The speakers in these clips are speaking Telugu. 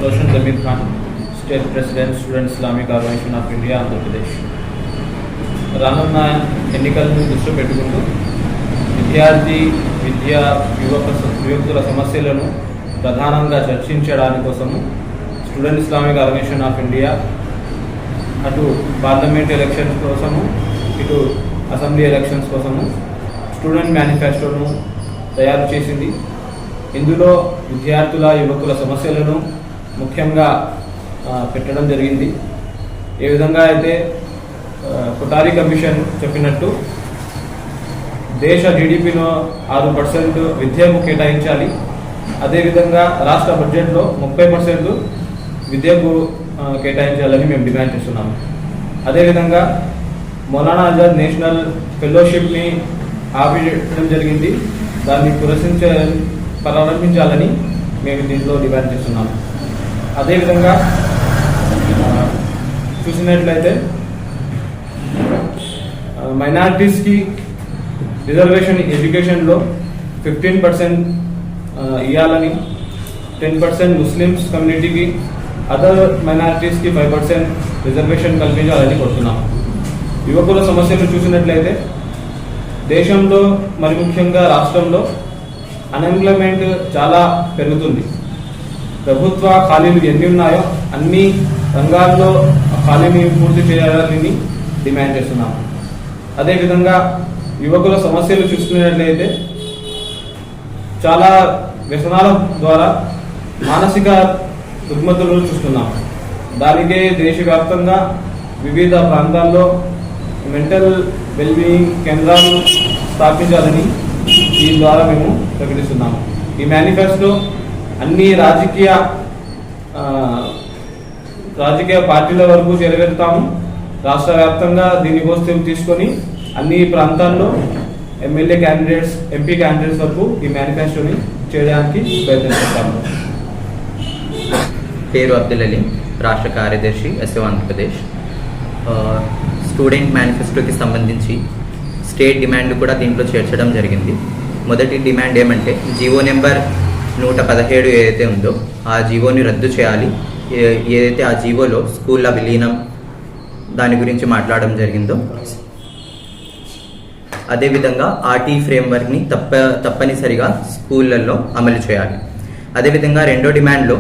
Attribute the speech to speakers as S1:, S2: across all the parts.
S1: Roshan Zameer Khan, state president student Islamic organization of India Andhra Pradesh. రానున్న ఎన్నికలను దృష్టిలో పెట్టుకుంటూ విద్యార్థి యువకుల సమస్యలను ప్రధానంగా చర్చించడానికి కోసము student Islamic organization of India అటు పార్లమెంట్ ఎలక్షన్స్ కోసము ఇటు అసెంబ్లీ ఎలక్షన్స్ కోసము స్టూడెంట్ మేనిఫెస్టోను తయారు చేసింది. ఇందులో యువకుల సమస్యలను ముఖ్యంగా పెట్టడం జరిగింది. ఏ విధంగా అయితే కొటారి కమిషన్ చెప్పినట్టు దేశ జీడిపిలో 6% విద్యకు కేటాయించాలి. అదేవిధంగా రాష్ట్ర బడ్జెట్లో 30% విద్యకు కేటాయించాలని మేము డిమాండ్ చేస్తున్నాము. అదేవిధంగా మౌలానా ఆజాద్ నేషనల్ ఫెలోషిప్ని ఆపించడం జరిగింది. దాన్ని ప్రారంభించాలని మేము దీంట్లో డిమాండ్ చేస్తున్నాము. అదేవిధంగా చూసినట్లయితే మైనారిటీస్కి రిజర్వేషన్ ఎడ్యుకేషన్లో 15% ఇవ్వాలని, 10% ముస్లిమ్స్ కమ్యూనిటీకి, అదర్ మైనారిటీస్కి 5% రిజర్వేషన్ కల్పించాలని కోరుతున్నాము. యువకుల సమస్యలు చూసినట్లయితే దేశంలో మరి ముఖ్యంగా రాష్ట్రంలో అన్ఎంప్లాయ్మెంట్ చాలా పెరుగుతుంది. ప్రభుత్వ ఖాళీలు ఎన్ని ఉన్నాయో అన్ని రంగాల్లో ఖాళీని పూర్తి చేయాలని డిమాండ్ చేస్తున్నాము. అదేవిధంగా యువకుల సమస్యలు చూసుకున్నట్లయితే చాలా వ్యసనాల ద్వారా మానసిక రుగ్మతలు చూస్తున్నాము. దానికే దేశవ్యాప్తంగా వివిధ ప్రాంతాల్లో మెంటల్ వెల్బీయింగ్ కేంద్రాలు స్థాపించాలని దీని ద్వారా మేము ప్రకటిస్తున్నాము. ఈ మేనిఫెస్టో అన్ని రాజకీయ పార్టీల వరకు చేరవేస్తాము. రాష్ట్ర వ్యాప్తంగా దీనికోసం తీసుకొని అన్ని ప్రాంతాల్లో ఎమ్మెల్యే క్యాండిడేట్స్, ఎంపీ క్యాండిడేట్స్ వరకు ఈ మేనిఫెస్టోని చేయడానికి ప్రయత్నం చేస్తాము.
S2: పేరు అబ్దుల్ అలీ, రాష్ట్ర కార్యదర్శి ఎస్ఓ ఆంధ్రప్రదేశ్. స్టూడెంట్ మేనిఫెస్టోకి సంబంధించి స్టేట్ డిమాండ్లు కూడా దీంట్లో చేర్చడం జరిగింది. మొదటి డిమాండ్ ఏమంటే జీవో నెంబర్ 117 ఏదైతే ఉందో ఆ జీవోని రద్దు చేయాలి. ఏదైతే ఆ జీవోలో స్కూళ్ళ విలీనం దాని గురించి మాట్లాడడం జరిగిందో, అదేవిధంగా ఆర్టీ ఫ్రేమ్వర్క్ని తప్పనిసరిగా స్కూళ్ళల్లో అమలు చేయాలి. అదేవిధంగా రెండో డిమాండ్లో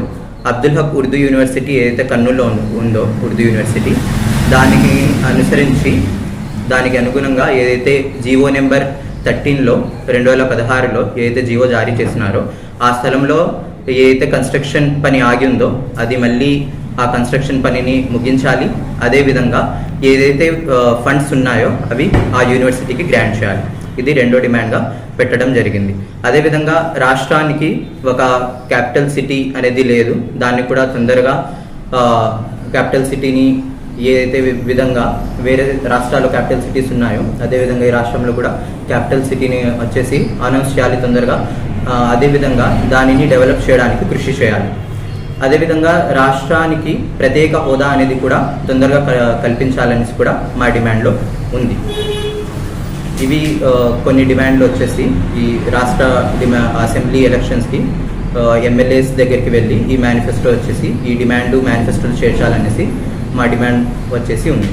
S2: అబ్దుల్ హక్ ఉర్దూ యూనివర్సిటీ ఏదైతే కర్నూలులో ఉందో ఉర్దూ యూనివర్సిటీ, దానికి అనుగుణంగా ఏదైతే జీవో నెంబర్ 13లో 2016లో ఏదైతే జీవో జారీ చేసినారో ఆ స్థలంలో ఏదైతే కన్స్ట్రక్షన్ పని ఆగి ఉందో అది మళ్ళీ ఆ కన్స్ట్రక్షన్ పనిని ముగించాలి. అదేవిధంగా ఏదైతే ఫండ్స్ ఉన్నాయో అవి ఆ యూనివర్సిటీకి గ్రాంట్ చేయాలి. ఇది రెండో డిమాండ్గా పెట్టడం జరిగింది. అదేవిధంగా రాష్ట్రానికి ఒక క్యాపిటల్ సిటీ అనేది లేదు. దాన్ని కూడా తొందరగా క్యాపిటల్ సిటీని ఏదైతే విధంగా వేరే రాష్ట్రాల్లో క్యాపిటల్ సిటీస్ ఉన్నాయో అదేవిధంగా ఈ రాష్ట్రంలో కూడా క్యాపిటల్ సిటీని వచ్చేసి అనౌన్స్ చేయాలి తొందరగా. అదేవిధంగా దానిని డెవలప్ చేయడానికి కృషి చేయాలి. అదేవిధంగా రాష్ట్రానికి ప్రత్యేక హోదా అనేది కూడా తొందరగా కల్పించాలని కూడా మా డిమాండ్లో ఉంది. ఇవి కొన్ని డిమాండ్లు వచ్చేసి ఈ రాష్ట్ర అసెంబ్లీ ఎలక్షన్స్కి ఎమ్మెల్యేస్ దగ్గరికి వెళ్ళి ఈ మేనిఫెస్టో వచ్చేసి ఈ మేనిఫెస్టోలు చేర్చాలనేసి మా డిమాండ్ వచ్చేసి ఉంది.